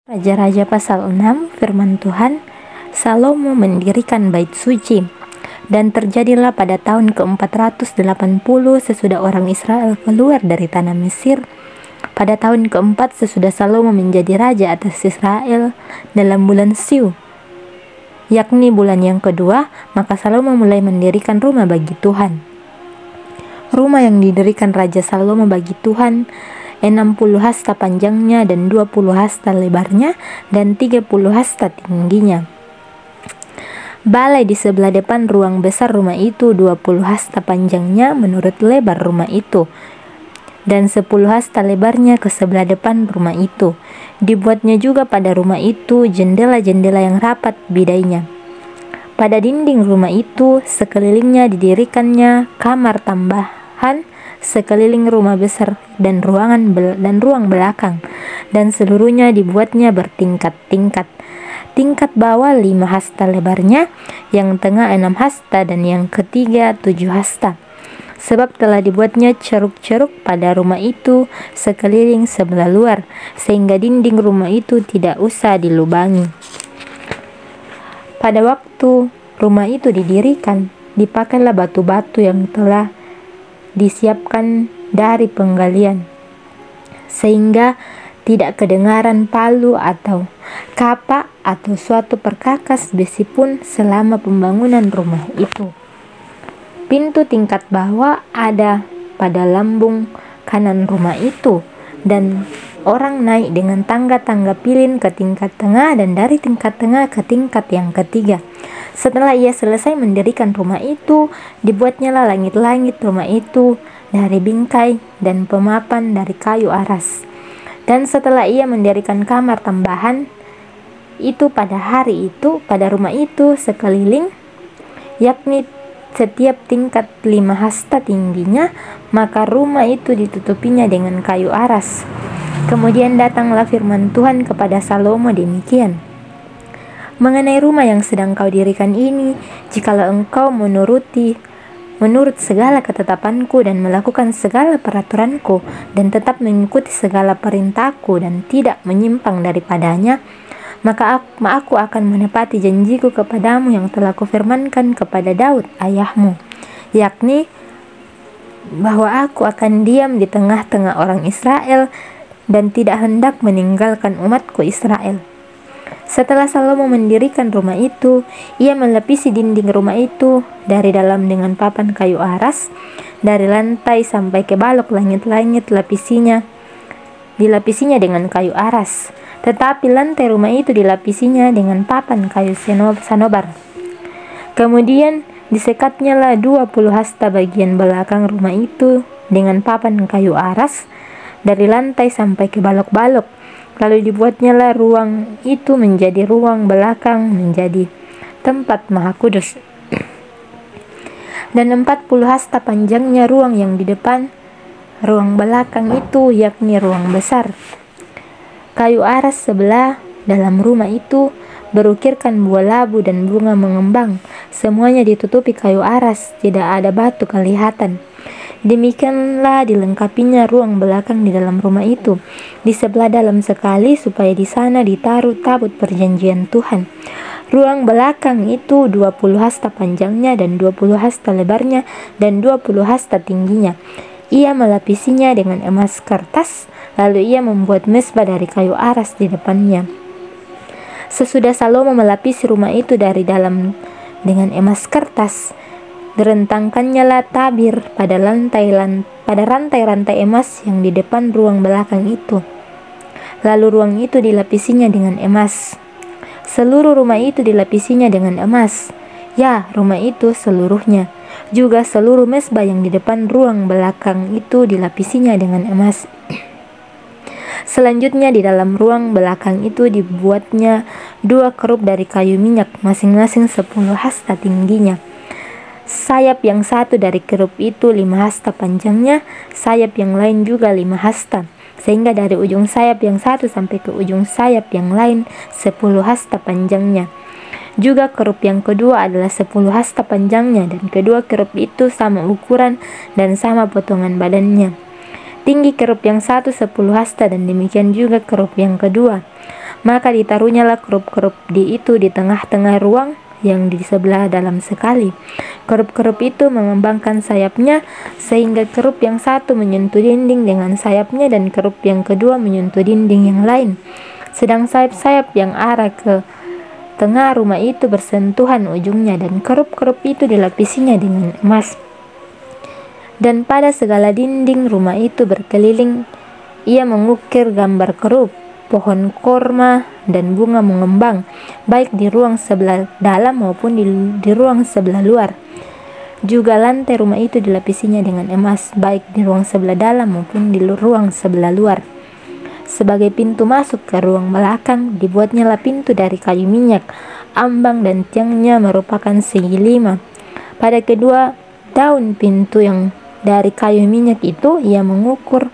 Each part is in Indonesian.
Raja-Raja pasal 6, firman Tuhan, Salomo mendirikan bait suci. Dan terjadilah pada tahun ke-480 sesudah orang Israel keluar dari tanah Mesir. Pada tahun ke-4 sesudah Salomo menjadi raja atas Israel dalam bulan Siu, yakni bulan yang kedua, maka Salomo mulai mendirikan rumah bagi Tuhan. Rumah yang didirikan Raja Salomo bagi Tuhan 60 hasta panjangnya dan 20 hasta lebarnya dan 30 hasta tingginya. Balai di sebelah depan ruang besar rumah itu 20 hasta panjangnya menurut lebar rumah itu, dan 10 hasta lebarnya ke sebelah depan rumah itu. Dibuatnya juga pada rumah itu jendela-jendela yang rapat bidainya. Pada dinding rumah itu sekelilingnya didirikannya kamar tambahan sekeliling rumah besar dan ruang belakang, dan seluruhnya dibuatnya bertingkat-tingkat. Tingkat bawah 5 hasta lebarnya, yang tengah 6 hasta, dan yang ketiga 7 hasta. Sebab telah dibuatnya ceruk-ceruk pada rumah itu sekeliling sebelah luar, sehingga dinding rumah itu tidak usah dilubangi. Pada waktu rumah itu didirikan, dipakailah batu-batu yang telah disiapkan dari penggalian, sehingga tidak kedengaran palu atau kapak atau suatu perkakas besi pun selama pembangunan rumah itu. Pintu tingkat bawah ada pada lambung kanan rumah itu, dan orang naik dengan tangga-tangga pilin ke tingkat tengah, dan dari tingkat tengah ke tingkat yang ketiga. Setelah ia selesai mendirikan rumah itu, dibuatnyalah langit-langit rumah itu dari bingkai dan pemapan dari kayu aras. Dan setelah ia mendirikan kamar tambahan itu pada hari itu, pada rumah itu sekeliling, yakni setiap tingkat 5 hasta tingginya, maka rumah itu ditutupinya dengan kayu aras. Kemudian datanglah firman Tuhan kepada Salomo demikian: mengenai rumah yang sedang kau dirikan ini, jikalau engkau menurut segala ketetapanku dan melakukan segala peraturanku dan tetap mengikuti segala perintahku dan tidak menyimpang daripadanya, maka aku akan menepati janjiku kepadamu yang telah kufirmankan kepada Daud ayahmu, yakni bahwa aku akan diam di tengah-tengah orang Israel dan tidak hendak meninggalkan umatku Israel. Setelah Salomo mendirikan rumah itu, ia melapisi dinding rumah itu dari dalam dengan papan kayu aras, dari lantai sampai ke balok langit-langit dilapisinya dengan kayu aras. Tetapi lantai rumah itu dilapisinya dengan papan kayu sanobar. Kemudian disekatnyalah 20 hasta bagian belakang rumah itu dengan papan kayu aras dari lantai sampai ke balok-balok. Lalu dibuatnyalah ruang itu menjadi ruang belakang, menjadi tempat maha kudus. Dan 40 hasta panjangnya ruang yang di depan ruang belakang itu, yakni ruang besar. Kayu aras sebelah dalam rumah itu berukirkan buah labu dan bunga mengembang. Semuanya ditutupi kayu aras, tidak ada batu kelihatan. Demikianlah dilengkapinya ruang belakang di dalam rumah itu, di sebelah dalam sekali, supaya di sana ditaruh tabut perjanjian Tuhan. Ruang belakang itu 20 hasta panjangnya dan 20 hasta lebarnya dan 20 hasta tingginya. Ia melapisinya dengan emas kertas, lalu ia membuat mezbah dari kayu aras di depannya. Sesudah Salomo melapisi rumah itu dari dalam dengan emas kertas, direntangkannyalah tabir pada rantai-rantai emas yang di depan ruang belakang itu. Lalu ruang itu dilapisinya dengan emas. Seluruh rumah itu dilapisinya dengan emas. Ya, rumah itu seluruhnya. Juga seluruh mezbah yang di depan ruang belakang itu dilapisinya dengan emas. Selanjutnya di dalam ruang belakang itu dibuatnya 2 kerub dari kayu minyak, masing-masing 10 hasta tingginya. Sayap yang satu dari kerub itu 5 hasta panjangnya, sayap yang lain juga 5 hasta, sehingga dari ujung sayap yang satu sampai ke ujung sayap yang lain 10 hasta panjangnya. Juga kerub yang kedua adalah 10 hasta panjangnya, dan kedua kerub itu sama ukuran dan sama potongan badannya. Tinggi kerub yang satu 10 hasta, dan demikian juga kerub yang kedua. Maka ditaruhnyalah kerup-kerup di tengah-tengah ruang yang di sebelah dalam sekali. Kerup-kerup itu mengembangkan sayapnya sehingga kerup yang satu menyentuh dinding dengan sayapnya dan kerup yang kedua menyentuh dinding yang lain. Sedang sayap-sayap yang arah ke tengah rumah itu bersentuhan ujungnya, dan kerup-kerup itu dilapisinya dengan emas. Dan pada segala dinding rumah itu berkeliling ia mengukir gambar kerup, pohon korma, dan bunga mengembang, baik di ruang sebelah dalam maupun di ruang sebelah luar. Juga lantai rumah itu dilapisinya dengan emas, baik di ruang sebelah dalam maupun di ruang sebelah luar. Sebagai pintu masuk ke ruang belakang, dibuatnyalah pintu dari kayu minyak. Ambang dan tiangnya merupakan segi 5. Pada kedua daun pintu yang dari kayu minyak itu, ia mengukir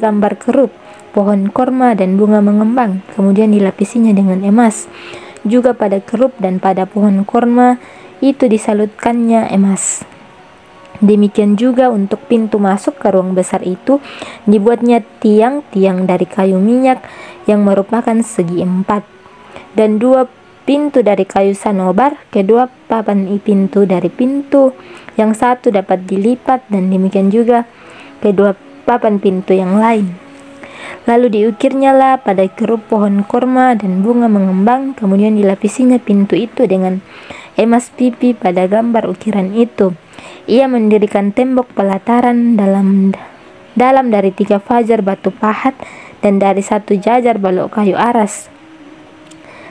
gambar kerup, pohon korma, dan bunga mengembang, kemudian dilapisinya dengan emas. Juga pada kerup dan pada pohon korma itu disalutkannya emas. Demikian juga untuk pintu masuk ke ruang besar itu, dibuatnya tiang-tiang dari kayu minyak yang merupakan segi 4, dan 2 pintu dari kayu sanobar. Kedua papan pintu dari pintu yang satu dapat dilipat, dan demikian juga kedua papan pintu yang lain. Lalu diukirnyalah pada kerup pohon korma dan bunga mengembang, kemudian dilapisinya pintu itu dengan emas pipi pada gambar ukiran itu. Ia mendirikan tembok pelataran dalam dari 3 fajar batu pahat dan dari 1 jajar balok kayu aras.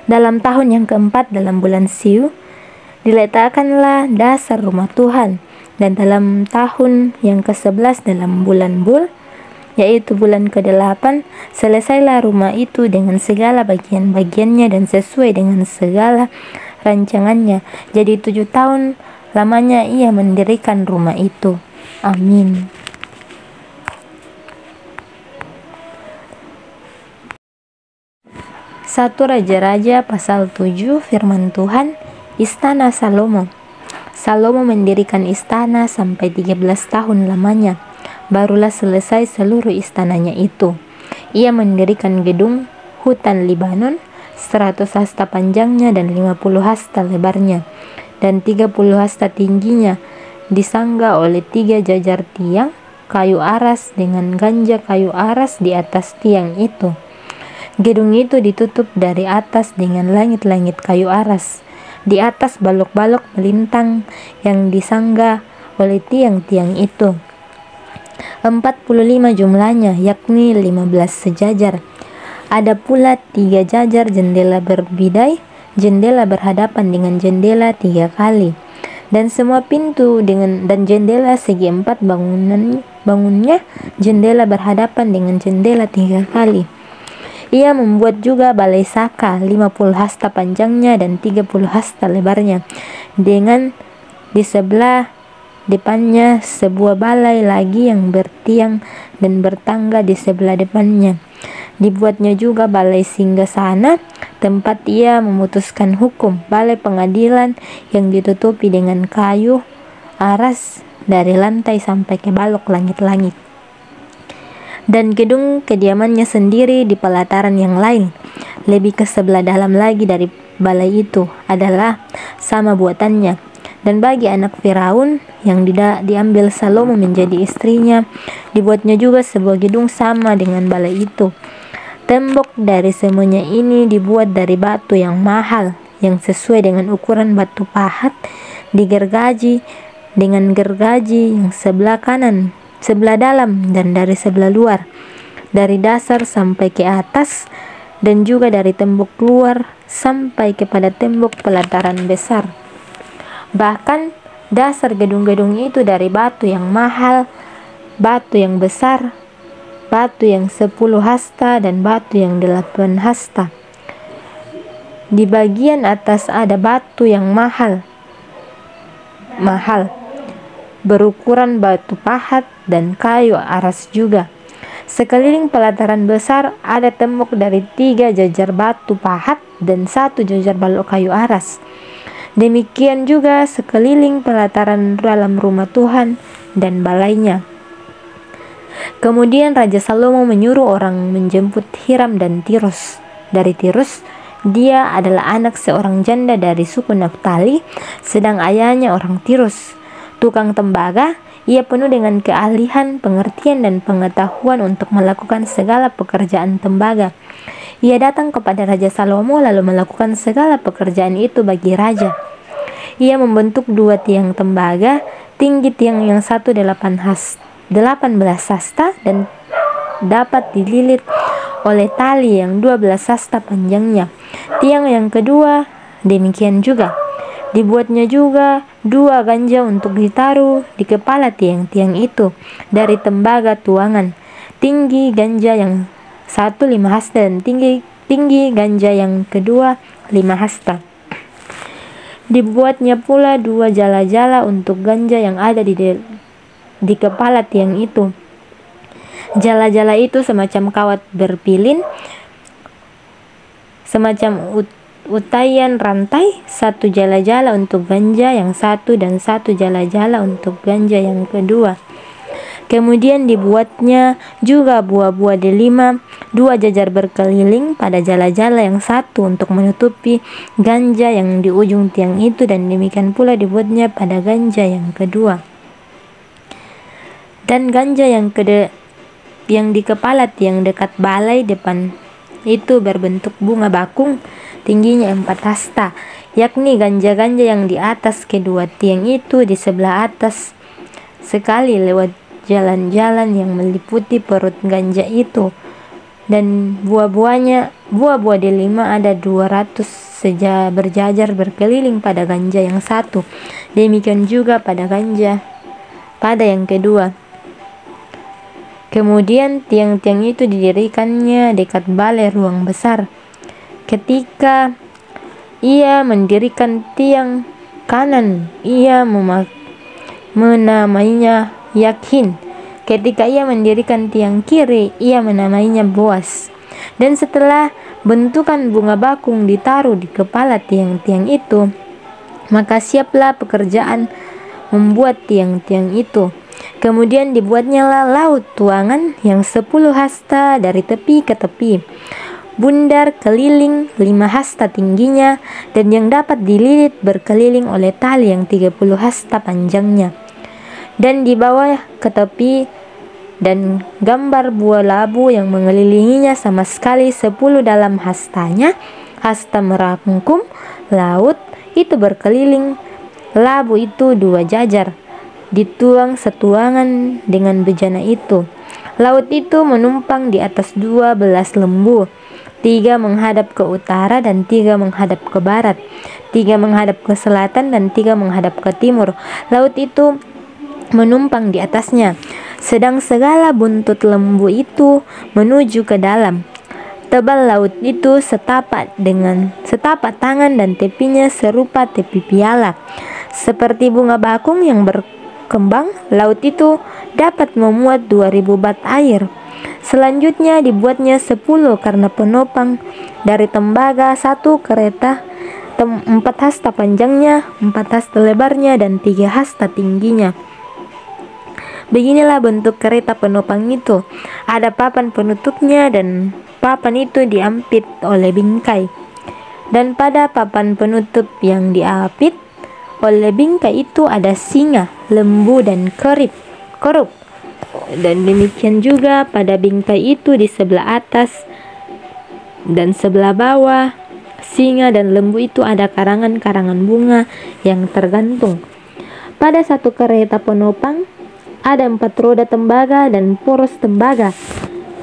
Dalam tahun yang keempat dalam bulan Siu, diletakkanlah dasar rumah Tuhan, dan dalam tahun yang ke-11 dalam bulan Bul, yaitu bulan ke-8, selesailah rumah itu dengan segala bagian-bagiannya dan sesuai dengan segala rancangannya. Jadi 7 tahun lamanya ia mendirikan rumah itu. Amin. Satu Raja-Raja pasal 7, firman Tuhan. Istana Salomo. Salomo mendirikan istana sampai 13 tahun lamanya. Barulah selesai seluruh istananya itu. Ia mendirikan gedung hutan Libanon, 100 hasta panjangnya dan 50 hasta lebarnya, dan 30 hasta tingginya, disangga oleh 3 jajar tiang kayu aras dengan ganja kayu aras di atas tiang itu. Gedung itu ditutup dari atas dengan langit-langit kayu aras. Di atas balok-balok melintang yang disangga oleh tiang-tiang itu. 45 jumlahnya, yakni 15 sejajar. Ada pula 3 jajar jendela berbidai, jendela berhadapan dengan jendela 3 kali, dan semua pintu dan jendela segi 4 bangunnya, jendela berhadapan dengan jendela 3 kali. Ia membuat juga balai saka 50 hasta panjangnya dan 30 hasta lebarnya, dengan di sebelah depannya sebuah balai lagi yang bertiang dan bertangga di sebelah depannya. Dibuatnya juga balai singgasana, tempat ia memutuskan hukum, balai pengadilan yang ditutupi dengan kayu aras dari lantai sampai ke balok langit-langit. Dan gedung kediamannya sendiri di pelataran yang lain, lebih ke sebelah dalam lagi dari balai itu, adalah sama buatannya. Dan bagi anak Firaun yang diambil Salomo menjadi istrinya, dibuatnya juga sebuah gedung sama dengan balai itu. Tembok dari semuanya ini dibuat dari batu yang mahal, yang sesuai dengan ukuran batu pahat, digergaji dengan gergaji yang sebelah kanan, sebelah dalam, dan dari sebelah luar, dari dasar sampai ke atas, dan juga dari tembok luar sampai kepada tembok pelataran besar. Bahkan dasar gedung-gedung itu dari batu yang mahal, batu yang besar, batu yang 10 hasta, dan batu yang 8 hasta. Di bagian atas ada batu yang mahal berukuran batu pahat dan kayu aras juga. Sekeliling pelataran besar ada tembok dari 3 jajar batu pahat dan 1 jajar balok kayu aras. Demikian juga sekeliling pelataran dalam rumah Tuhan dan balainya. Kemudian Raja Salomo menyuruh orang menjemput Hiram dan Tirus, dari Tirus. Dia adalah anak seorang janda dari suku Naftali, sedang ayahnya orang Tirus. Tukang tembaga, ia penuh dengan keahlian, pengertian, dan pengetahuan untuk melakukan segala pekerjaan tembaga. Ia datang kepada Raja Salomo lalu melakukan segala pekerjaan itu bagi raja. Ia membentuk 2 tiang tembaga, tinggi tiang yang satu 18 hasta dan dapat dililit oleh tali yang 12 hasta panjangnya. Tiang yang kedua demikian juga. Dibuatnya juga 2 ganja untuk ditaruh di kepala tiang-tiang itu dari tembaga tuangan. Tinggi ganja yang satu 5 hasta dan tinggi ganja yang kedua 5 hasta. Dibuatnya pula 2 jala-jala untuk ganja yang ada di kepala tiang itu. Jala-jala itu semacam kawat berpilin, semacam utayan rantai, 1 jala-jala untuk ganja yang satu dan 1 jala-jala untuk ganja yang kedua. Kemudian dibuatnya juga buah-buah delima, 2 jajar berkeliling pada jala-jala yang satu untuk menutupi ganja yang di ujung tiang itu, dan demikian pula dibuatnya pada ganja yang kedua. Dan ganja yang di kepala tiang dekat balai depan itu berbentuk bunga bakung, tingginya 4 hasta, yakni ganja-ganja yang di atas kedua tiang itu di sebelah atas sekali lewat jalan-jalan yang meliputi perut ganja itu. Dan buah-buah delima ada 200 berjajar berkeliling pada ganja yang satu. Demikian juga pada yang kedua. Kemudian tiang-tiang itu didirikannya dekat balai ruang besar. Ketika ia mendirikan tiang kanan, ia menamainya Yakhin. Ketika ia mendirikan tiang kiri, ia menamainya Boas. Dan setelah bentukan bunga bakung ditaruh di kepala tiang-tiang itu, maka siaplah pekerjaan membuat tiang-tiang itu. Kemudian dibuatnya laut tuangan yang 10 hasta dari tepi ke tepi, bundar keliling 5 hasta tingginya, dan yang dapat dililit berkeliling oleh tali yang 30 hasta panjangnya. Dan di bawah ke tepi dan gambar buah labu yang mengelilinginya sama sekali 10 dalam hastanya, hasta merangkum laut itu berkeliling labu itu 2 jajar, dituang setuangan dengan bejana itu. Laut itu menumpang di atas 12 lembu, 3 menghadap ke utara dan 3 menghadap ke barat, 3 menghadap ke selatan dan 3 menghadap ke timur. Laut itu menumpang di atasnya, sedang segala buntut lembu itu menuju ke dalam. Tebal laut itu setapak tangan dan tepinya serupa tepi piala. Seperti bunga bakung yang berkembang, laut itu dapat memuat 2000 bat air. Selanjutnya dibuatnya 10 karena penopang dari tembaga, 1 kereta 4 hasta panjangnya, 4 hasta lebarnya, dan 3 hasta tingginya. Beginilah bentuk kereta penopang itu. Ada papan penutupnya dan papan itu diapit oleh bingkai. Dan pada papan penutup yang diapit oleh bingkai itu ada singa, lembu, dan kerup. Dan demikian juga pada bingkai itu di sebelah atas dan sebelah bawah singa dan lembu itu ada karangan-karangan bunga yang tergantung. Pada satu kereta penopang ada 4 roda tembaga dan poros tembaga,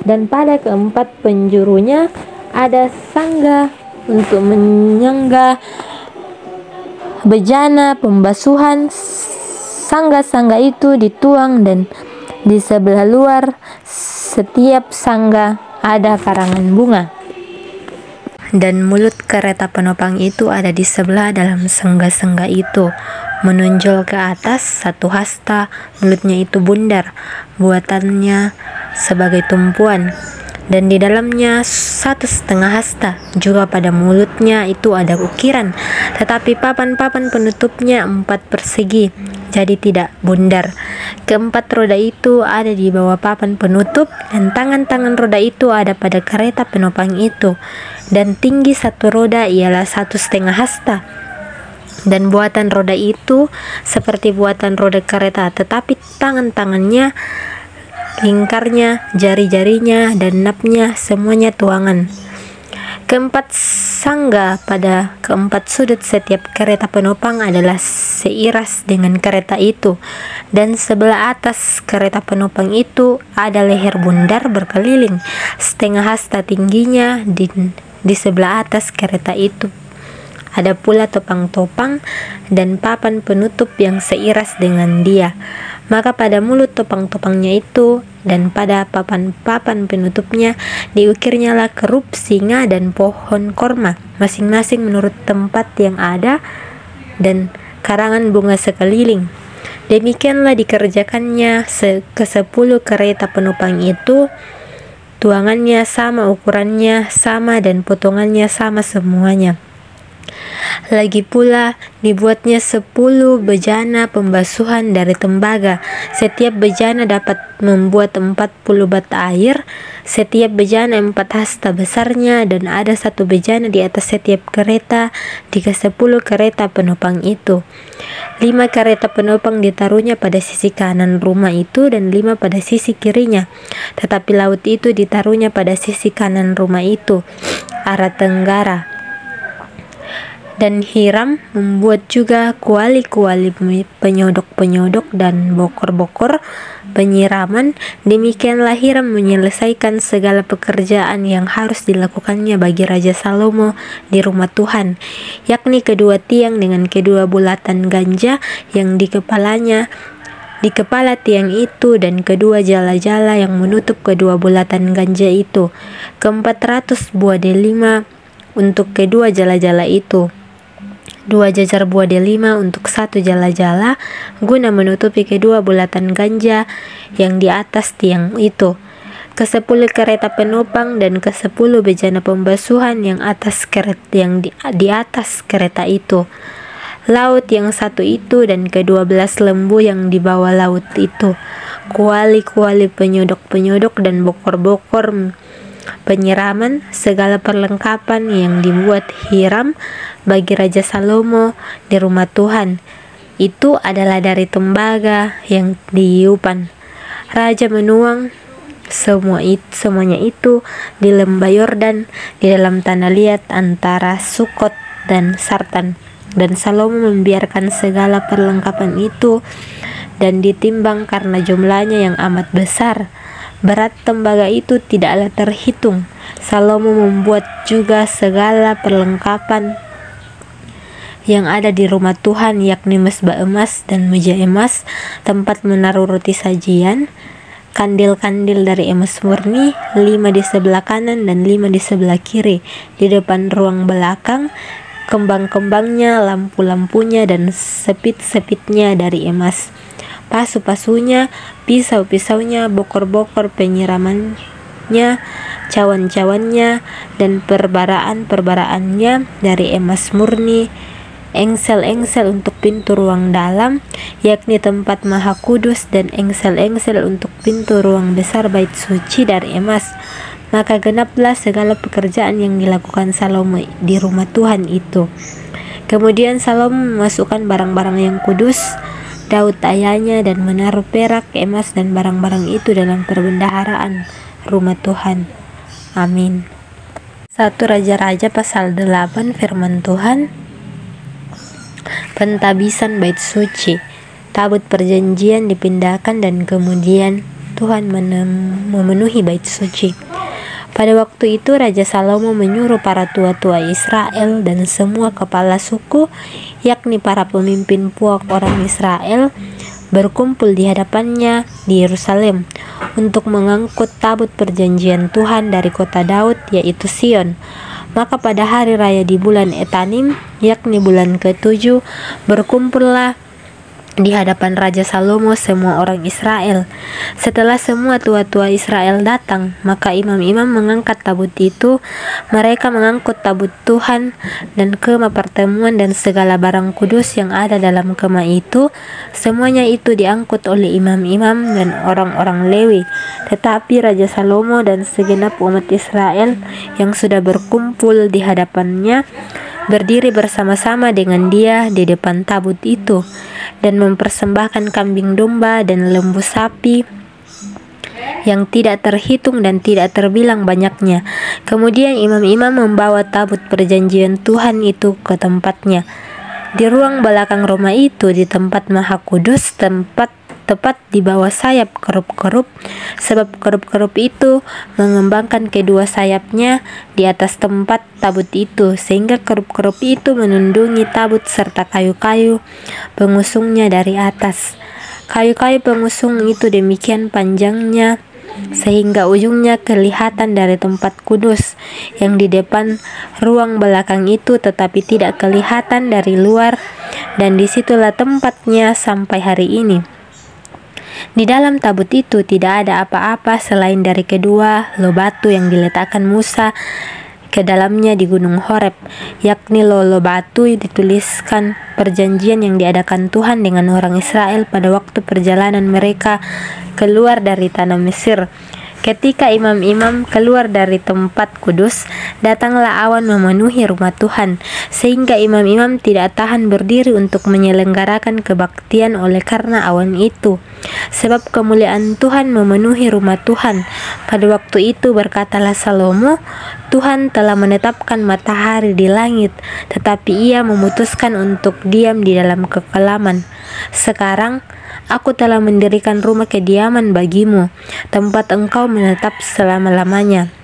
dan pada keempat penjurunya ada sangga untuk menyangga bejana pembasuhan. Sangga-sangga itu dituang, dan di sebelah luar setiap sangga ada karangan bunga. Dan mulut kereta penopang itu ada di sebelah dalam sangga-sangga itu, menonjol ke atas 1 hasta. Mulutnya itu bundar, buatannya sebagai tumpuan, dan di dalamnya 1,5 hasta. Juga pada mulutnya itu ada ukiran, tetapi papan-papan penutupnya 4 persegi. jadi tidak bundar. Keempat roda itu ada di bawah papan penutup, dan tangan-tangan roda itu ada pada kereta penopang itu. Dan tinggi satu roda ialah 1,5 hasta. Dan buatan roda itu seperti buatan roda kereta, tetapi tangan-tangannya, lingkarnya, jari-jarinya, dan napnya semuanya tuangan. Keempat sangga pada keempat sudut setiap kereta penopang adalah seiras dengan kereta itu, dan sebelah atas kereta penopang itu ada leher bundar berkeliling 1,5 hasta tingginya di sebelah atas kereta itu. Ada pula topang-topang dan papan penutup yang seiras dengan dia. Maka pada mulut topang-topangnya itu dan pada papan-papan penutupnya diukirnyalah kerup singa dan pohon korma, masing-masing menurut tempat yang ada, dan karangan bunga sekeliling. Demikianlah dikerjakannya ke-10 kereta penopang itu. Tuangannya sama, ukurannya sama, dan potongannya sama semuanya. Lagi pula dibuatnya 10 bejana pembasuhan dari tembaga. Setiap bejana dapat membuat 40 bat air. Setiap bejana 4 hasta besarnya, dan ada 1 bejana di atas setiap kereta di ke-10 kereta penopang itu. 5 kereta penopang ditaruhnya pada sisi kanan rumah itu, dan 5 pada sisi kirinya. Tetapi laut itu ditaruhnya pada sisi kanan rumah itu, arah tenggara. Dan Hiram membuat juga kuali-kuali penyodok-penyodok dan bokor-bokor penyiraman. Demikianlah Hiram menyelesaikan segala pekerjaan yang harus dilakukannya bagi Raja Salomo di rumah Tuhan, yakni kedua tiang dengan kedua bulatan ganja yang di kepala tiang itu, dan kedua jala-jala yang menutup kedua bulatan ganja itu, ke-400 buah delima untuk kedua jala-jala itu, 2 jajar buah delima untuk 1 jala-jala, guna menutupi kedua bulatan ganja yang di atas tiang itu, ke-10 kereta penopang dan ke-10 bejana pembasuhan yang di atas kereta itu, laut yang satu itu, dan ke-12 lembu yang di bawah laut itu, kuali-kuali penyodok-penyodok dan bokor-bokor penyiraman, segala perlengkapan yang dibuat Hiram bagi Raja Salomo di rumah Tuhan itu adalah dari tembaga yang diiupan. Raja menuang semuanya itu di lembah Yordan di dalam tanah liat antara Sukot dan Sartan. Dan Salomo membiarkan segala perlengkapan itu dan ditimbang karena jumlahnya yang amat besar. Berat tembaga itu tidaklah terhitung. Salomo membuat juga segala perlengkapan yang ada di rumah Tuhan, yakni mezbah emas dan meja emas, tempat menaruh roti sajian, kandil-kandil dari emas murni, 5 di sebelah kanan dan 5 di sebelah kiri, di depan ruang belakang, kembang-kembangnya, lampu-lampunya, dan sepit-sepitnya dari emas, pasu-pasunya, pisau-pisaunya, bokor-bokor penyiramannya, cawan-cawannya, dan perbaraan-perbaraannya dari emas murni, engsel-engsel untuk pintu ruang dalam, yakni tempat maha kudus, dan engsel-engsel untuk pintu ruang besar bait suci dari emas. Maka genaplah segala pekerjaan yang dilakukan Salomo di rumah Tuhan itu. Kemudian Salomo memasukkan barang-barang yang kudus Daud ayahnya dan menaruh perak, emas, dan barang-barang itu dalam perbendaharaan rumah Tuhan. Amin. 1 Raja-Raja pasal 8. Firman Tuhan. Pentabisan bait suci. Tabut perjanjian dipindahkan dan kemudian Tuhan memenuhi bait suci. Pada waktu itu Raja Salomo menyuruh para tua-tua Israel dan semua kepala suku, yakni para pemimpin puak orang Israel, berkumpul di hadapannya di Yerusalem untuk mengangkut tabut perjanjian Tuhan dari kota Daud, yaitu Sion. Maka pada hari raya di bulan Etanim, yakni bulan ke-7, berkumpullah di hadapan Raja Salomo semua orang Israel. Setelah semua tua-tua Israel datang, maka imam-imam mengangkat tabut itu. Mereka mengangkut tabut Tuhan dan kemah pertemuan dan segala barang kudus yang ada dalam kemah itu. Semuanya itu diangkut oleh imam-imam dan orang-orang Lewi. Tetapi Raja Salomo dan segenap umat Israel yang sudah berkumpul di hadapannya berdiri bersama-sama dengan dia di depan tabut itu dan mempersembahkan kambing domba dan lembu sapi yang tidak terhitung dan tidak terbilang banyaknya. Kemudian imam-imam membawa tabut perjanjian Tuhan itu ke tempatnya di ruang belakang rumah itu, di tempat Maha Kudus, tepat di bawah sayap kerup-kerup, sebab kerup-kerup itu mengembangkan kedua sayapnya di atas tempat tabut itu, sehingga kerup-kerup itu menundungi tabut serta kayu-kayu pengusungnya dari atas. Kayu-kayu pengusung itu demikian panjangnya sehingga ujungnya kelihatan dari tempat kudus yang di depan ruang belakang itu, tetapi tidak kelihatan dari luar, dan disitulah tempatnya sampai hari ini. Di dalam tabut itu tidak ada apa-apa selain dari kedua loh batu yang diletakkan Musa ke dalamnya di Gunung Horeb, yakni loh batu dituliskan perjanjian yang diadakan Tuhan dengan orang Israel pada waktu perjalanan mereka keluar dari tanah Mesir. Ketika imam-imam keluar dari tempat kudus, datanglah awan memenuhi rumah Tuhan, sehingga imam-imam tidak tahan berdiri untuk menyelenggarakan kebaktian oleh karena awan itu. Sebab kemuliaan Tuhan memenuhi rumah Tuhan. Pada waktu itu berkatalah Salomo, Tuhan telah menetapkan matahari di langit, tetapi ia memutuskan untuk diam di dalam kekelaman. Sekarang aku telah mendirikan rumah kediaman bagimu, tempat engkau menetap selama-lamanya.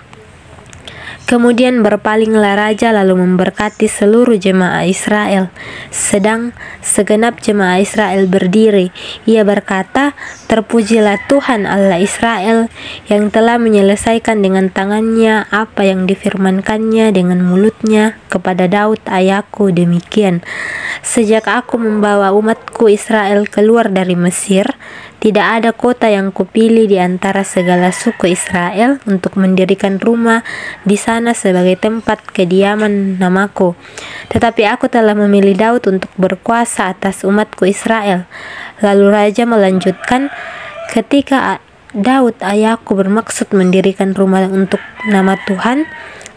Kemudian berpalinglah raja lalu memberkati seluruh jemaah Israel. Sedang segenap jemaah Israel berdiri, ia berkata, terpujilah Tuhan Allah Israel yang telah menyelesaikan dengan tangannya apa yang difirmankannya dengan mulutnya kepada Daud ayahku demikian. Sejak aku membawa umatku Israel keluar dari Mesir, tidak ada kota yang kupilih di antara segala suku Israel untuk mendirikan rumah di sana sebagai tempat kediaman namaku. Tetapi aku telah memilih Daud untuk berkuasa atas umatku Israel. Lalu raja melanjutkan, ketika Daud ayahku bermaksud mendirikan rumah untuk nama Tuhan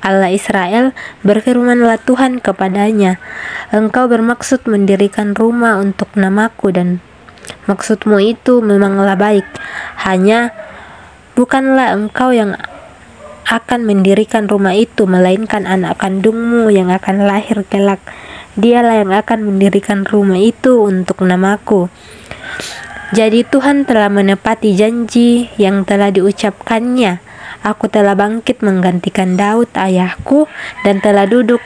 Allah Israel, berfirmanlah Tuhan kepadanya, engkau bermaksud mendirikan rumah untuk namaku dan maksudmu itu memanglah baik, hanya bukanlah engkau yang akan mendirikan rumah itu, melainkan anak kandungmu yang akan lahir kelak. Dialah yang akan mendirikan rumah itu untuk namaku. Jadi Tuhan telah menepati janji yang telah diucapkannya. Aku telah bangkit menggantikan Daud ayahku dan telah duduk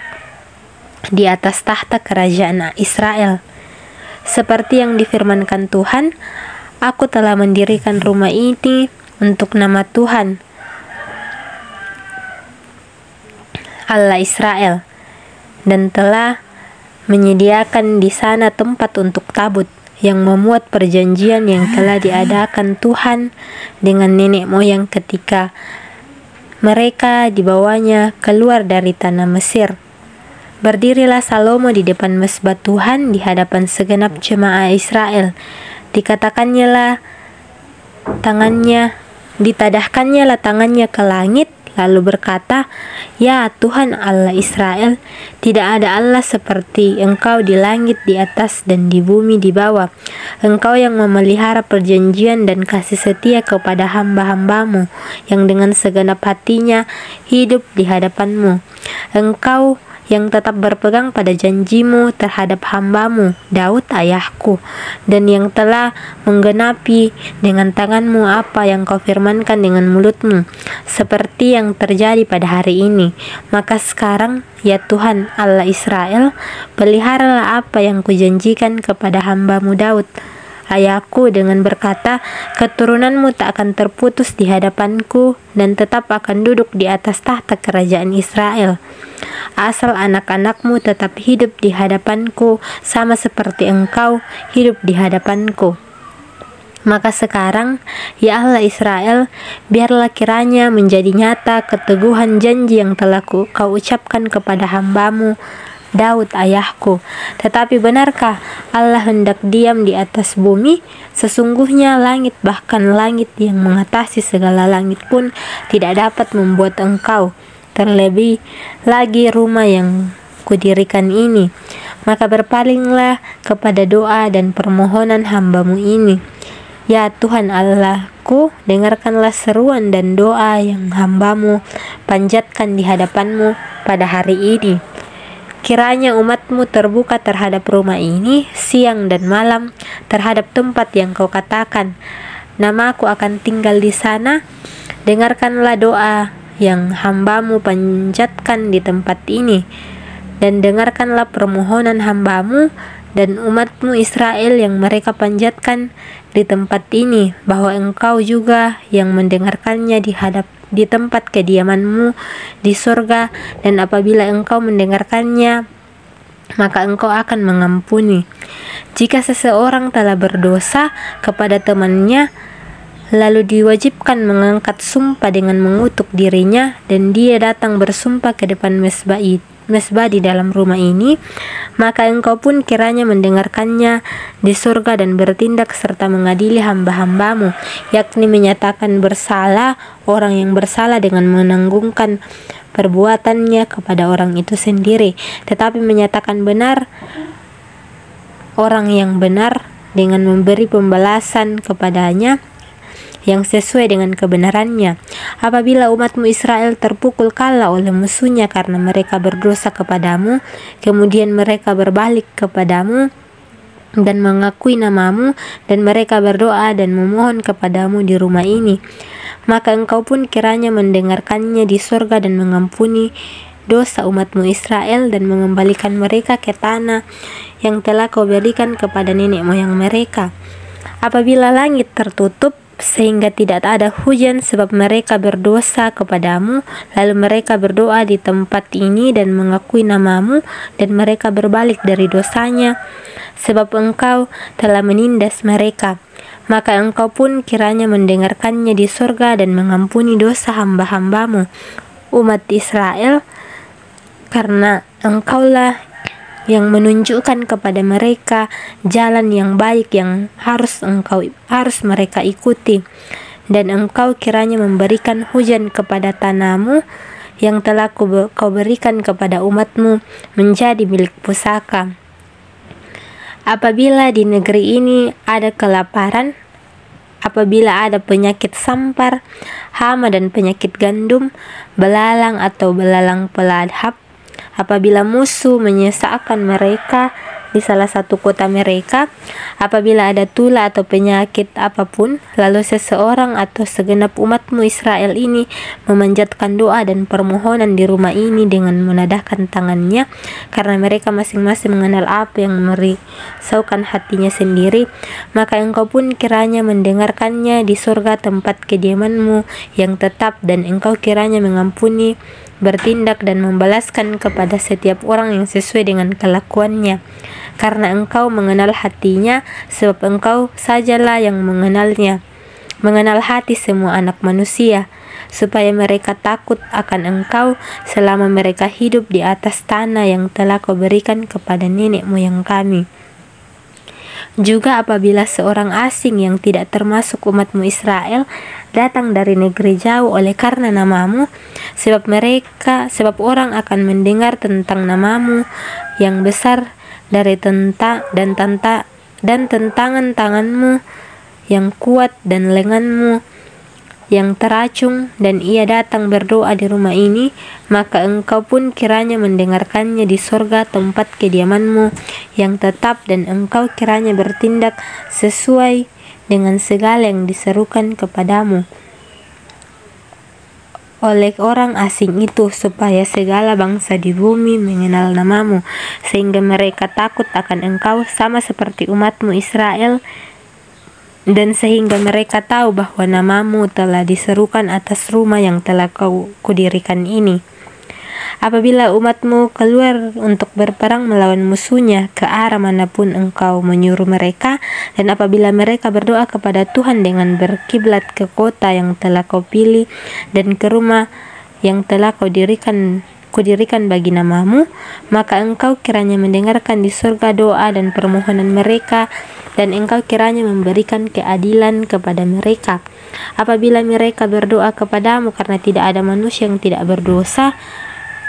di atas tahta kerajaan Israel. Seperti yang difirmankan Tuhan, aku telah mendirikan rumah ini untuk nama Tuhan Allah Israel dan telah menyediakan di sana tempat untuk tabut yang memuat perjanjian yang telah diadakan Tuhan dengan nenek moyang ketika mereka dibawanya keluar dari tanah Mesir. Berdirilah Salomo di depan mezbah Tuhan di hadapan segenap jemaah Israel. Ditadahkannya tangannya ke langit, lalu berkata, ya Tuhan Allah Israel, tidak ada Allah seperti Engkau di langit di atas dan di bumi di bawah. Engkau yang memelihara perjanjian dan kasih setia kepada hamba-hambamu yang dengan segenap hatinya hidup di hadapanmu. Engkau yang tetap berpegang pada janjimu terhadap hambamu Daud ayahku, dan yang telah menggenapi dengan tanganmu apa yang kau firmankan dengan mulutmu, seperti yang terjadi pada hari ini. Maka sekarang, ya Tuhan Allah Israel, peliharalah apa yang kujanjikan kepada hambamu Daud ayahku dengan berkata, keturunanmu tak akan terputus di hadapanku dan tetap akan duduk di atas tahta kerajaan Israel. asal anak-anakmu tetap hidup di hadapanku sama seperti engkau hidup di hadapanku. Maka sekarang, ya Allah Israel, biarlah kiranya menjadi nyata keteguhan janji yang telah kau ucapkan kepada hambamu Daud ayahku. Tetapi benarkah Allah hendak diam di atas bumi? Sesungguhnya langit, bahkan langit yang mengatasi segala langit pun tidak dapat membuat engkau, terlebih lagi rumah yang kudirikan ini. Maka berpalinglah kepada doa dan permohonan hambamu ini. Ya Tuhan Allahku, dengarkanlah seruan dan doa yang hambamu panjatkan di hadapanmu pada hari ini. Kiranya umatmu terbuka terhadap rumah ini siang dan malam, terhadap tempat yang kau katakan, namaku akan tinggal di sana. Dengarkanlah doa yang hambamu panjatkan di tempat ini, dan dengarkanlah permohonan hambamu dan umatmu Israel yang mereka panjatkan di tempat ini, bahwa engkau juga yang mendengarkannya di tempat kediamanmu di surga, dan apabila engkau mendengarkannya, maka engkau akan mengampuni. Jika seseorang telah berdosa kepada temannya, lalu diwajibkan mengangkat sumpah dengan mengutuk dirinya, dan dia datang bersumpah ke depan mesbah di dalam rumah ini, maka engkau pun kiranya mendengarkannya di surga dan bertindak serta mengadili hamba-hambamu, yakni menyatakan bersalah orang yang bersalah dengan menanggungkan perbuatannya kepada orang itu sendiri, tetapi menyatakan benar orang yang benar dengan memberi pembalasan kepadanya yang sesuai dengan kebenarannya. Apabila umatmu Israel terpukul kalah oleh musuhnya karena mereka berdosa kepadamu, kemudian mereka berbalik kepadamu dan mengakui namamu, dan mereka berdoa dan memohon kepadamu di rumah ini, maka engkau pun kiranya mendengarkannya di surga dan mengampuni dosa umatmu Israel dan mengembalikan mereka ke tanah yang telah kau berikan kepada nenek moyang mereka. Apabila langit tertutup sehingga tidak ada hujan sebab mereka berdosa kepadamu, lalu mereka berdoa di tempat ini dan mengakui namamu, dan mereka berbalik dari dosanya sebab engkau telah menindas mereka, maka engkau pun kiranya mendengarkannya di surga dan mengampuni dosa hamba-hambamu umat Israel, karena engkaulah yang menunjukkan kepada mereka jalan yang baik yang harus mereka ikuti, dan engkau kiranya memberikan hujan kepada tanahmu yang telah kau berikan kepada umatmu menjadi milik pusaka. Apabila di negeri ini ada kelaparan, apabila ada penyakit sampar, hama dan penyakit gandum, belalang atau belalang peladhap, apabila musuh menyesakkan mereka di salah satu kota mereka, apabila ada tula atau penyakit apapun, lalu seseorang atau segenap umatmu Israel ini memanjatkan doa dan permohonan di rumah ini dengan menadahkan tangannya, karena mereka masing-masing mengenal apa yang merisaukan hatinya sendiri, maka engkau pun kiranya mendengarkannya di surga tempat kediamanmu yang tetap, dan engkau kiranya mengampuni, bertindak dan membalaskan kepada setiap orang yang sesuai dengan kelakuannya, karena engkau mengenal hatinya, sebab engkau sajalah yang mengenal hati semua anak manusia, supaya mereka takut akan engkau selama mereka hidup di atas tanah yang telah kau berikan kepada nenek moyang kami. Juga apabila seorang asing yang tidak termasuk umatmu Israel datang dari negeri jauh oleh karena namamu, sebab orang akan mendengar tentang namamu yang besar dari dan tentangan tanganmu yang kuat dan lenganmu yang teracung, dan ia datang berdoa di rumah ini, maka engkau pun kiranya mendengarkannya di surga tempat kediamanmu yang tetap, dan engkau kiranya bertindak sesuai dengan segala yang diserukan kepadamu oleh orang asing itu, supaya segala bangsa di bumi mengenal namamu, sehingga mereka takut akan engkau sama seperti umatmu Israel, dan sehingga mereka tahu bahwa namamu telah diserukan atas rumah yang telah kudirikan ini. Apabila umatmu keluar untuk berperang melawan musuhnya ke arah manapun engkau menyuruh mereka, dan apabila mereka berdoa kepada Tuhan dengan berkiblat ke kota yang telah kau pilih dan ke rumah yang telah kudirikan bagi namamu, maka engkau kiranya mendengarkan di surga doa dan permohonan mereka, dan engkau kiranya memberikan keadilan kepada mereka. Apabila mereka berdoa kepadamu karena tidak ada manusia yang tidak berdosa,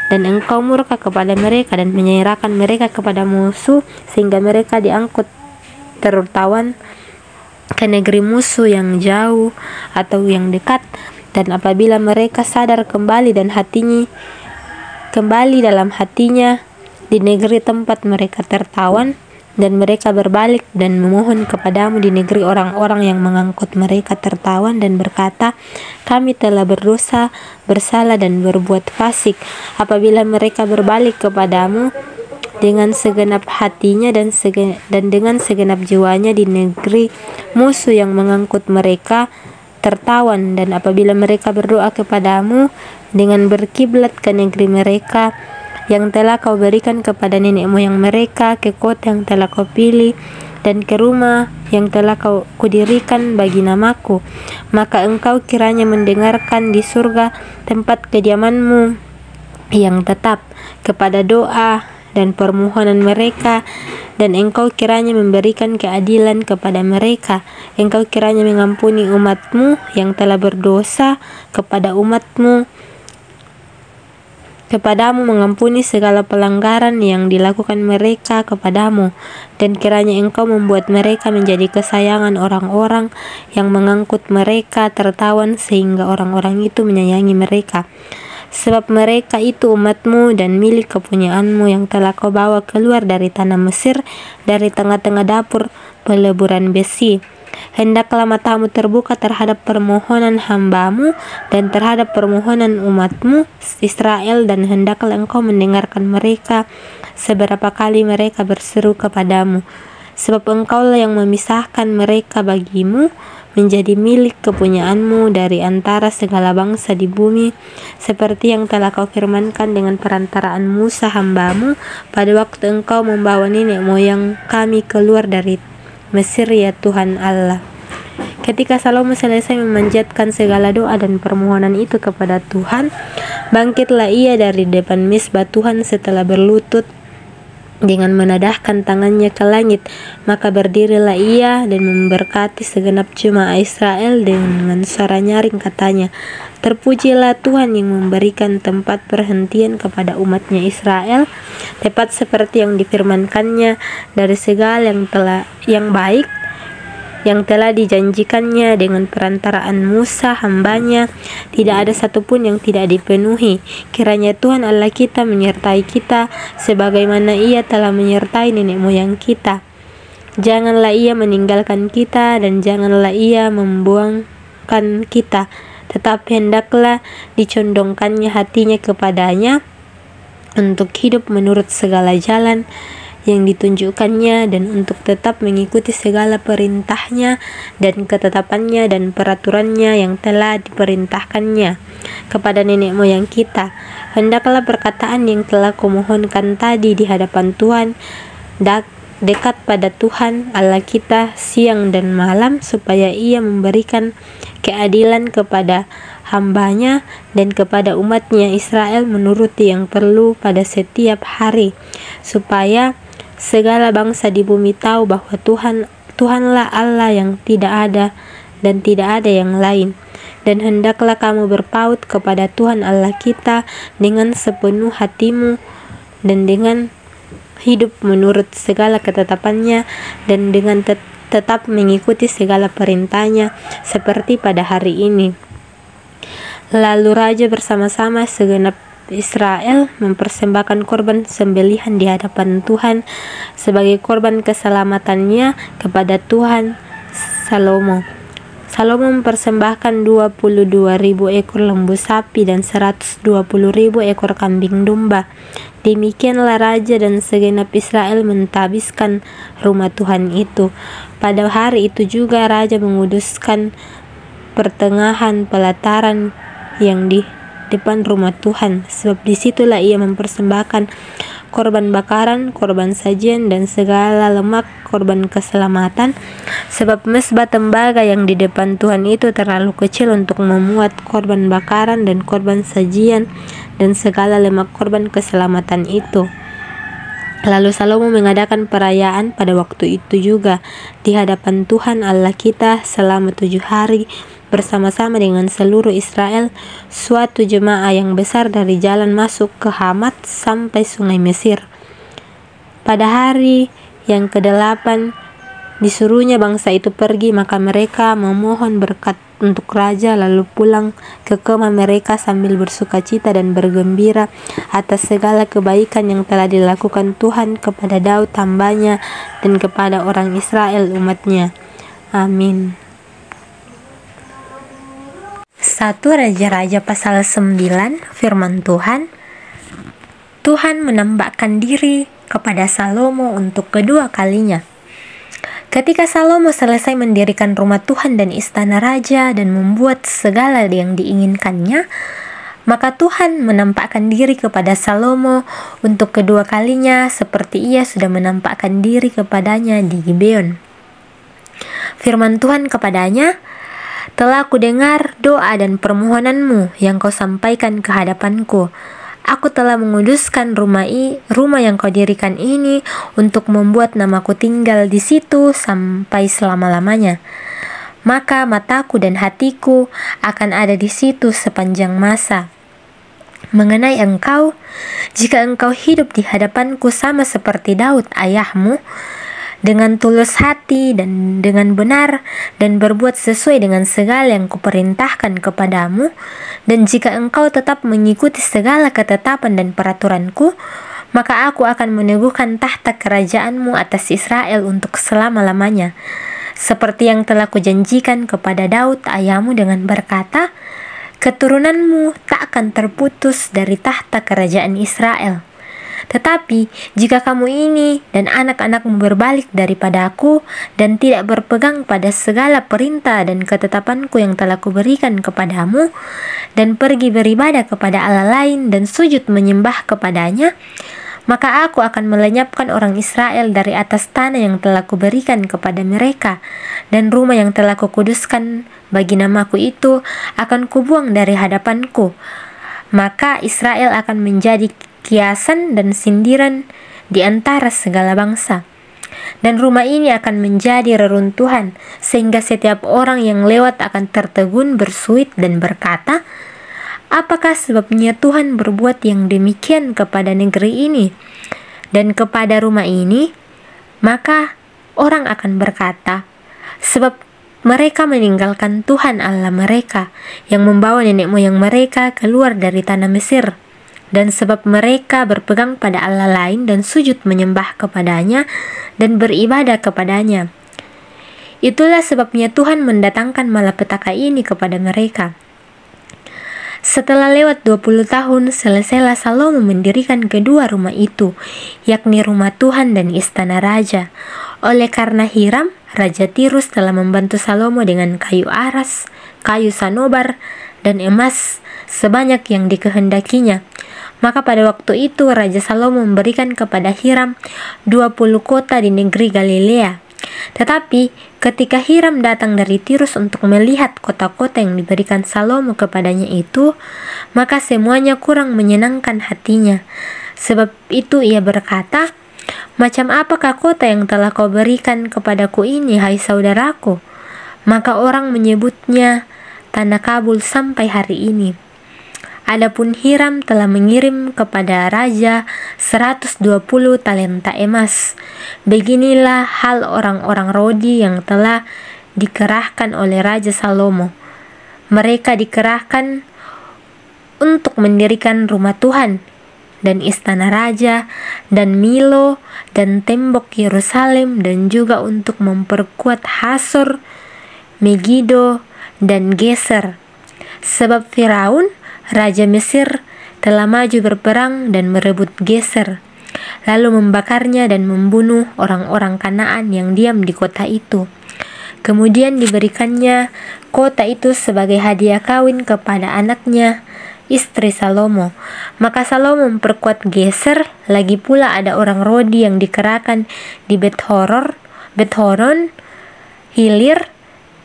dan engkau murka kepada mereka dan menyerahkan mereka kepada musuh sehingga mereka diangkut tertawan ke negeri musuh yang jauh atau yang dekat, dan apabila mereka sadar kembali dalam hatinya di negeri tempat mereka tertawan, dan mereka berbalik dan memohon kepadamu di negeri orang-orang yang mengangkut mereka tertawan dan berkata, kami telah berdosa, bersalah dan berbuat fasik. Apabila mereka berbalik kepadamu dengan segenap hatinya dan dengan segenap jiwanya di negeri musuh yang mengangkut mereka tertawan, dan apabila mereka berdoa kepadamu dengan berkiblat ke negeri mereka yang telah kau berikan kepada nenek moyang mereka, ke kota yang telah kau pilih dan ke rumah yang telah kudirikan bagi namaku, maka engkau kiranya mendengarkan di surga tempat kediamanmu yang tetap kepada doa dan permohonan mereka, dan engkau kiranya memberikan keadilan kepada mereka. Engkau kiranya mengampuni umatmu yang telah berdosa kepadamu, mengampuni segala pelanggaran yang dilakukan mereka kepadamu, dan kiranya engkau membuat mereka menjadi kesayangan orang-orang yang mengangkut mereka tertawan, sehingga orang-orang itu menyayangi mereka. Sebab mereka itu umatmu dan milik kepunyaanmu yang telah kau bawa keluar dari tanah Mesir, dari tengah-tengah dapur peleburan besi. Hendaklah matamu terbuka terhadap permohonan hambamu dan terhadap permohonan umatmu Israel, dan hendaklah engkau mendengarkan mereka seberapa kali mereka berseru kepadamu. Sebab engkaulah yang memisahkan mereka bagimu menjadi milik kepunyaanmu dari antara segala bangsa di bumi, seperti yang telah kau firmankan dengan perantaraan Musa hambamu pada waktu engkau membawa nenek moyang kami keluar dari Mesir, ya Tuhan Allah. Ketika Salomo selesai memanjatkan segala doa dan permohonan itu kepada Tuhan, bangkitlah ia dari depan misbah Tuhan setelah berlutut dengan menadahkan tangannya ke langit. Maka berdirilah ia dan memberkati segenap jemaah Israel dengan suara nyaring, katanya, terpujilah Tuhan yang memberikan tempat perhentian kepada umatnya Israel, tepat seperti yang difirmankannya dari segala yang baik yang telah dijanjikannya dengan perantaraan Musa hambanya. Tidak ada satupun yang tidak dipenuhi. Kiranya Tuhan Allah kita menyertai kita sebagaimana ia telah menyertai nenek moyang kita. Janganlah ia meninggalkan kita dan janganlah ia membuangkan kita, tetapi hendaklah dicondongkannya hatinya kepadanya untuk hidup menurut segala jalan yang ditunjukkannya, dan untuk tetap mengikuti segala perintahnya dan ketetapannya dan peraturannya yang telah diperintahkannya kepada nenek moyang kita. Hendaklah perkataan yang telah kumohonkan tadi di hadapan Tuhan dekat pada Tuhan Allah kita siang dan malam, supaya ia memberikan keadilan kepada hambanya dan kepada umatnya Israel menuruti yang perlu pada setiap hari, supaya segala bangsa di bumi tahu bahwa Tuhanlah Allah yang tidak ada dan tidak ada yang lain. Dan hendaklah kamu berpaut kepada Tuhan Allah kita dengan sepenuh hatimu dan dengan hidup menurut segala ketetapannya dan dengan tetap mengikuti segala perintahnya seperti pada hari ini. Lalu raja bersama-sama segenap Israel mempersembahkan korban sembelihan di hadapan Tuhan sebagai korban keselamatannya kepada Tuhan. Salomo mempersembahkan 22.000 ekor lembu sapi dan 120.000 ekor kambing domba. Demikianlah raja dan segenap Israel mentahbiskan rumah Tuhan itu. Pada hari itu juga raja menguduskan pertengahan pelataran yang depan rumah Tuhan, sebab disitulah ia mempersembahkan korban bakaran, korban sajian, dan segala lemak korban keselamatan. Sebab mezbah tembaga yang di depan Tuhan itu terlalu kecil untuk memuat korban bakaran dan korban sajian dan segala lemak korban keselamatan itu. Lalu Salomo mengadakan perayaan pada waktu itu juga di hadapan Tuhan Allah kita selama 7 hari bersama-sama dengan seluruh Israel, suatu jemaah yang besar dari jalan masuk ke Hamat sampai sungai Mesir. Pada hari yang ke-8 disuruhnya bangsa itu pergi, maka mereka memohon berkat untuk raja, lalu pulang ke kemah mereka sambil bersuka cita dan bergembira atas segala kebaikan yang telah dilakukan Tuhan kepada Daud hambanya dan kepada orang Israel umatnya. Amin. 1 Raja-Raja pasal 9. Firman Tuhan. Tuhan menampakkan diri kepada Salomo untuk kedua kalinya. Ketika Salomo selesai mendirikan rumah Tuhan dan istana raja dan membuat segala yang diinginkannya, maka Tuhan menampakkan diri kepada Salomo untuk kedua kalinya seperti ia sudah menampakkan diri kepadanya di Gibeon. Firman Tuhan kepadanya, "Telah kudengar doa dan permohonanmu yang kau sampaikan ke hadapanku. Aku telah menguduskan rumah yang kau dirikan ini untuk membuat namaku tinggal di situ sampai selama-lamanya. Maka mataku dan hatiku akan ada di situ sepanjang masa. Mengenai engkau, jika engkau hidup di hadapanku sama seperti Daud ayahmu, dengan tulus hati dan dengan benar, dan berbuat sesuai dengan segala yang kuperintahkan kepadamu, dan jika engkau tetap mengikuti segala ketetapan dan peraturanku, maka aku akan meneguhkan tahta kerajaanmu atas Israel untuk selama-lamanya, seperti yang telah kujanjikan kepada Daud ayahmu dengan berkata, keturunanmu tak akan terputus dari tahta kerajaan Israel. Tetapi jika kamu ini dan anak-anakmu berbalik daripadaku dan tidak berpegang pada segala perintah dan ketetapanku yang telah kuberikan kepadamu, dan pergi beribadah kepada Allah lain dan sujud menyembah kepadanya, maka aku akan melenyapkan orang Israel dari atas tanah yang telah kuberikan kepada mereka, dan rumah yang telah kukuduskan bagi namaku itu akan kubuang dari hadapanku. Maka Israel akan menjadi kiasan dan sindiran di antara segala bangsa. Dan rumah ini akan menjadi reruntuhan, sehingga setiap orang yang lewat akan tertegun bersuit dan berkata, apakah sebabnya Tuhan berbuat yang demikian kepada negeri ini dan kepada rumah ini? Maka orang akan berkata, sebab mereka meninggalkan Tuhan Allah mereka yang membawa nenek moyang mereka keluar dari tanah Mesir, dan sebab mereka berpegang pada Allah lain dan sujud menyembah kepadanya dan beribadah kepadanya. Itulah sebabnya Tuhan mendatangkan malapetaka ini kepada mereka. Setelah lewat 20 tahun, selesailah Salomo mendirikan kedua rumah itu, yakni rumah Tuhan dan istana raja. Oleh karena Hiram, Raja Tirus telah membantu Salomo dengan kayu aras, kayu sanobar, dan emas sebanyak yang dikehendakinya. Maka pada waktu itu Raja Salomo memberikan kepada Hiram 20 kota di negeri Galilea. Tetapi ketika Hiram datang dari Tirus untuk melihat kota-kota yang diberikan Salomo kepadanya itu, maka semuanya kurang menyenangkan hatinya. Sebab itu ia berkata, macam apakah kota yang telah kau berikan kepadaku ini, hai saudaraku? Maka orang menyebutnya Tanah Kabul sampai hari ini. Adapun Hiram telah mengirim kepada raja 120 talenta emas. Beginilah hal orang-orang Rodi yang telah dikerahkan oleh Raja Salomo. Mereka dikerahkan untuk mendirikan rumah Tuhan dan istana raja dan Milo dan tembok Yerusalem, dan juga untuk memperkuat Hasor, Megido, dan Geser. Sebab Firaun Raja Mesir telah maju berperang dan merebut Geser, lalu membakarnya dan membunuh orang-orang Kanaan yang diam di kota itu. Kemudian diberikannya kota itu sebagai hadiah kawin kepada anaknya istri Salomo. Maka Salomo memperkuat Geser, lagi pula ada orang Rodi yang dikerahkan di Bet-horon, Hilir,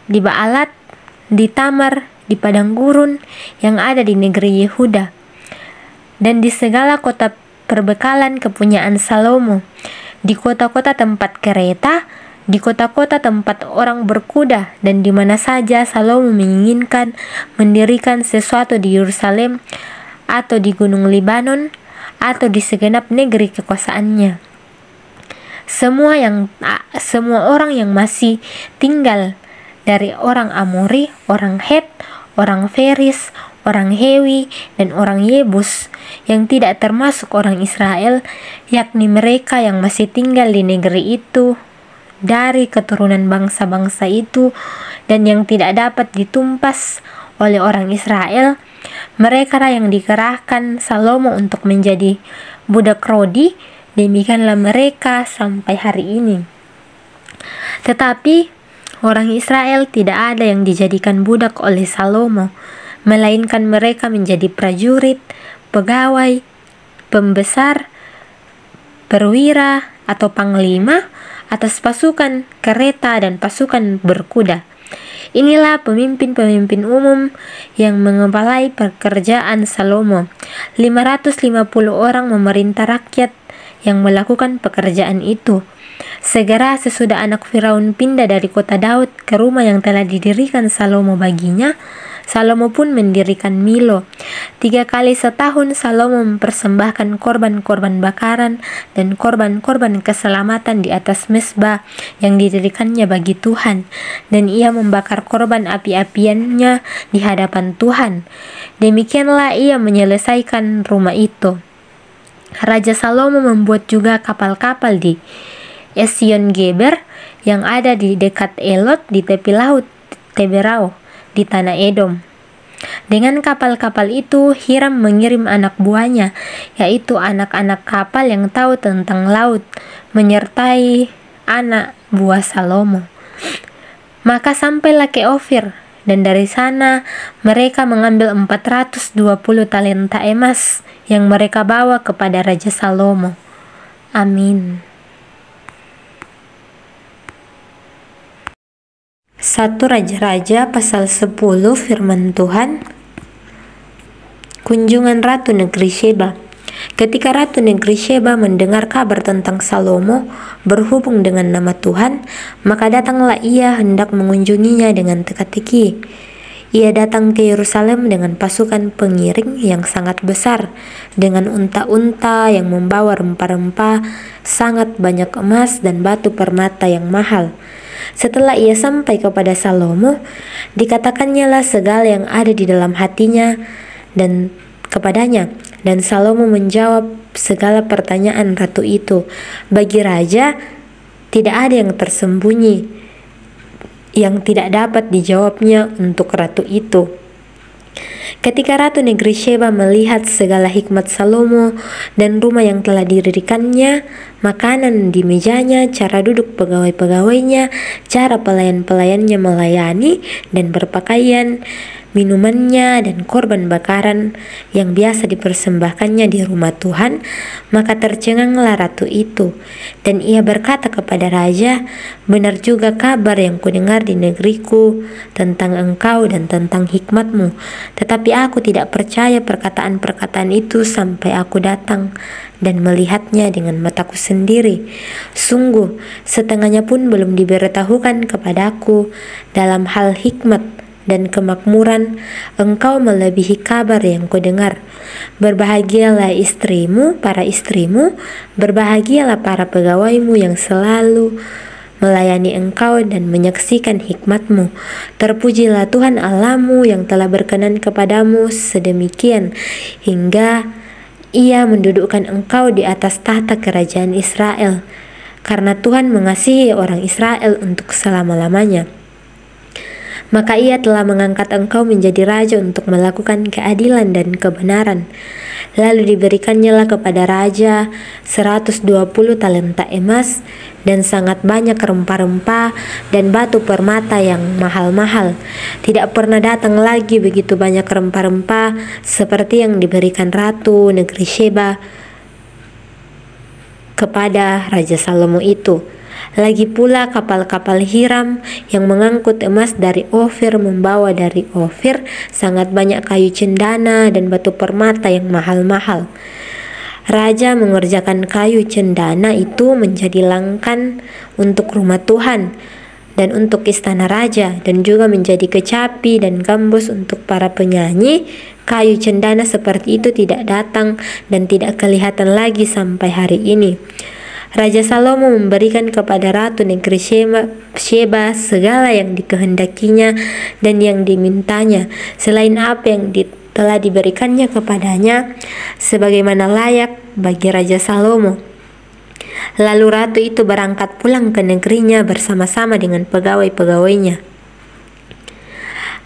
di Baalat, di Tamar, di padang gurun yang ada di negeri Yehuda, dan di segala kota perbekalan kepunyaan Salomo, di kota-kota tempat kereta, di kota-kota tempat orang berkuda, dan di mana saja Salomo menginginkan mendirikan sesuatu di Yerusalem atau di Gunung Libanon atau di segenap negeri kekuasaannya. Semua orang yang masih tinggal dari orang Amori, orang Het, orang Feris, orang Hewi, dan orang Yebus yang tidak termasuk orang Israel, yakni mereka yang masih tinggal di negeri itu dari keturunan bangsa-bangsa itu dan yang tidak dapat ditumpas oleh orang Israel, mereka yang dikerahkan Salomo untuk menjadi budak Rodi. Demikianlah mereka sampai hari ini. Tetapi orang Israel tidak ada yang dijadikan budak oleh Salomo, melainkan mereka menjadi prajurit, pegawai, pembesar, perwira atau panglima atas pasukan kereta dan pasukan berkuda. Inilah pemimpin-pemimpin umum yang mengepalai pekerjaan Salomo. 550 orang memerintah rakyat yang melakukan pekerjaan itu. Segera sesudah anak Firaun pindah dari kota Daud ke rumah yang telah didirikan Salomo baginya, Salomo pun mendirikan Milo. 3 kali setahun Salomo mempersembahkan korban-korban bakaran dan korban-korban keselamatan di atas mezbah yang didirikannya bagi Tuhan, dan ia membakar korban api-apiannya di hadapan Tuhan. Demikianlah ia menyelesaikan rumah itu. Raja Salomo membuat juga kapal-kapal di Esion Geber yang ada di dekat Elot di tepi laut Teberau di tanah Edom. Dengan kapal-kapal itu Hiram mengirim anak buahnya, yaitu anak-anak kapal yang tahu tentang laut, menyertai anak buah Salomo. Maka sampailah ke Ofir, dan dari sana mereka mengambil 420 talenta emas yang mereka bawa kepada Raja Salomo. Amin. 1 Raja-Raja pasal 10. Firman Tuhan. Kunjungan Ratu Negeri Sheba. Ketika Ratu Negeri Sheba mendengar kabar tentang Salomo berhubung dengan nama Tuhan, maka datanglah ia hendak mengunjunginya dengan teka-teki. Ia datang ke Yerusalem dengan pasukan pengiring yang sangat besar, dengan unta-unta yang membawa rempah-rempah, sangat banyak emas dan batu permata yang mahal. Setelah ia sampai kepada Salomo, dikatakannya lah segala yang ada di dalam hatinya dan kepadanya, dan Salomo menjawab segala pertanyaan ratu itu. Bagi raja tidak ada yang tersembunyi yang tidak dapat dijawabnya untuk ratu itu. Ketika Ratu Negeri Sheba melihat segala hikmat Salomo dan rumah yang telah didirikannya, makanan di mejanya, cara duduk pegawai-pegawainya, cara pelayan-pelayannya melayani dan berpakaian, minumannya dan korban bakaran yang biasa dipersembahkannya di rumah Tuhan, maka tercenganglah ratu itu, dan ia berkata kepada raja, "Benar juga kabar yang kudengar di negeriku tentang engkau dan tentang hikmatmu, tetapi aku tidak percaya perkataan-perkataan itu sampai aku datang dan melihatnya dengan mataku sendiri. Sungguh, setengahnya pun belum diberitahukan kepadaku dalam hal hikmat dan kemakmuran. Engkau melebihi kabar yang kudengar. Berbahagialah istrimu, para istrimu, berbahagialah para pegawaimu yang selalu melayani engkau dan menyaksikan hikmatmu. Terpujilah Tuhan Allahmu yang telah berkenan kepadamu sedemikian, hingga ia mendudukkan engkau di atas tahta kerajaan Israel, karena Tuhan mengasihi orang Israel untuk selama-lamanya." Maka ia telah mengangkat engkau menjadi raja untuk melakukan keadilan dan kebenaran. Lalu diberikannya lah kepada raja 120 talenta emas dan sangat banyak rempah-rempah dan batu permata yang mahal-mahal. Tidak pernah datang lagi begitu banyak rempah-rempah seperti yang diberikan ratu negeri Sheba kepada Raja Salomo itu. Lagi pula kapal-kapal Hiram yang mengangkut emas dari Ofir membawa dari Ofir sangat banyak kayu cendana dan batu permata yang mahal-mahal. Raja mengerjakan kayu cendana itu menjadi langkan untuk rumah Tuhan dan untuk istana raja, dan juga menjadi kecapi dan gambus untuk para penyanyi. Kayu cendana seperti itu tidak datang dan tidak kelihatan lagi sampai hari ini. Raja Salomo memberikan kepada Ratu negeri Sheba segala yang dikehendakinya dan yang dimintanya, selain apa yang telah diberikannya kepadanya, sebagaimana layak bagi Raja Salomo. Lalu ratu itu berangkat pulang ke negerinya bersama-sama dengan pegawai-pegawainya.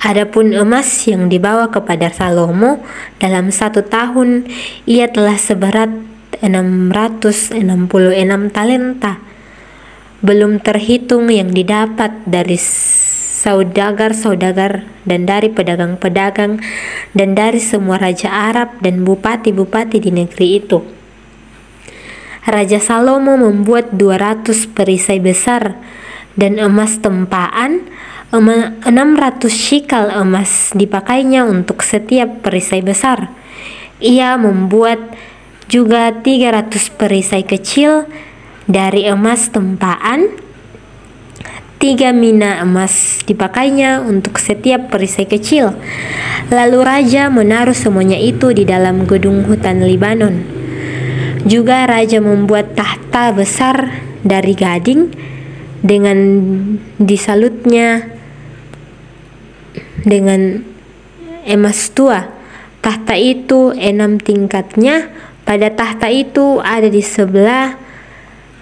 Adapun emas yang dibawa kepada Salomo dalam 1 tahun, ia telah seberat 666 talenta, belum terhitung yang didapat dari saudagar-saudagar dan dari pedagang-pedagang dan dari semua raja Arab dan bupati-bupati di negeri itu. Raja Salomo membuat 200 perisai besar dan emas tempaan, 600 shikal emas dipakainya untuk setiap perisai besar. Ia membuat juga 300 perisai kecil dari emas tempaan, 3 mina emas dipakainya untuk setiap perisai kecil. Lalu raja menaruh semuanya itu di dalam gedung hutan Libanon. Juga raja membuat tahta besar dari gading dengan disalutnya dengan emas tua. Tahta itu 6 tingkatnya. Pada tahta itu ada di sebelah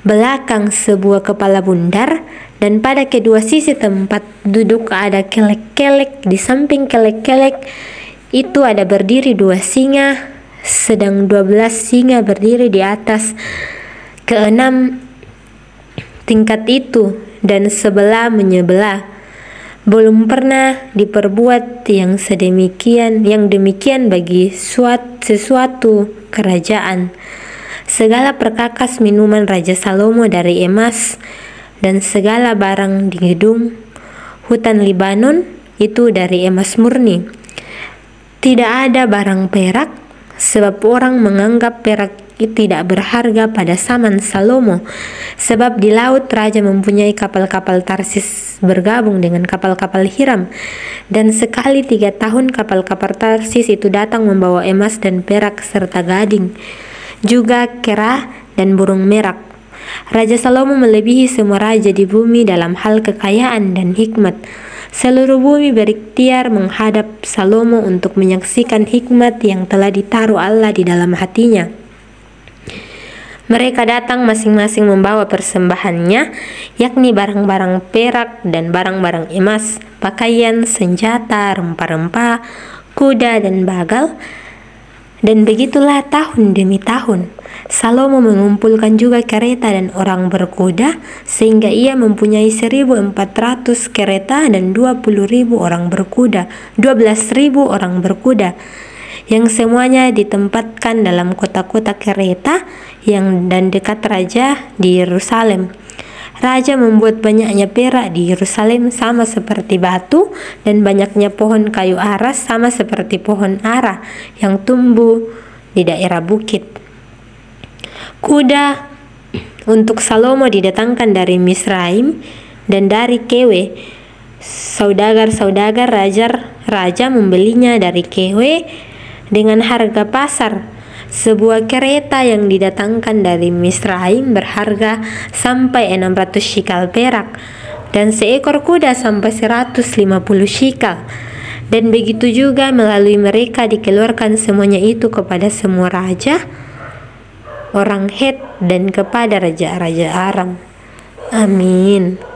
belakang sebuah kepala bundar, dan pada kedua sisi tempat duduk ada kelek-kelek. Di samping kelek-kelek itu ada berdiri 2 singa, sedang 12 singa berdiri di atas ke-6 tingkat itu dan sebelah menyebelah. Belum pernah diperbuat yang demikian bagi sesuatu kerajaan. Segala perkakas minuman Raja Salomo dari emas, dan segala barang di gedung hutan Libanon itu dari emas murni. Tidak ada barang perak, sebab orang menganggap perak tidak berharga pada zaman Salomo. Sebab di laut raja mempunyai kapal-kapal Tarsis bergabung dengan kapal-kapal Hiram, dan sekali 3 tahun kapal-kapal Tarsis itu datang membawa emas dan perak serta gading, juga kera dan burung merak. Raja Salomo melebihi semua raja di bumi dalam hal kekayaan dan hikmat. Seluruh bumi berikhtiar menghadap Salomo untuk menyaksikan hikmat yang telah ditaruh Allah di dalam hatinya. Mereka datang masing-masing membawa persembahannya, yakni barang-barang perak dan barang-barang emas, pakaian, senjata, rempah-rempah, kuda dan bagal. Dan begitulah tahun demi tahun. Salomo mengumpulkan juga kereta dan orang berkuda, sehingga ia mempunyai 1.400 kereta dan 20.000 orang berkuda, 12.000 orang berkuda, yang semuanya ditempatkan dalam kota-kota kereta dan dekat raja di Yerusalem. Raja membuat banyaknya perak di Yerusalem sama seperti batu, dan banyaknya pohon kayu aras sama seperti pohon ara yang tumbuh di daerah bukit. Kuda untuk Salomo didatangkan dari Misraim dan dari Kewe. Saudagar-saudagar raja membelinya dari Kewe dengan harga pasar. Sebuah kereta yang didatangkan dari Misraim berharga sampai 600 shikal perak, dan seekor kuda sampai 150 shikal. Dan begitu juga melalui mereka dikeluarkan semuanya itu kepada semua raja orang Het dan kepada raja-raja Aram. Amin.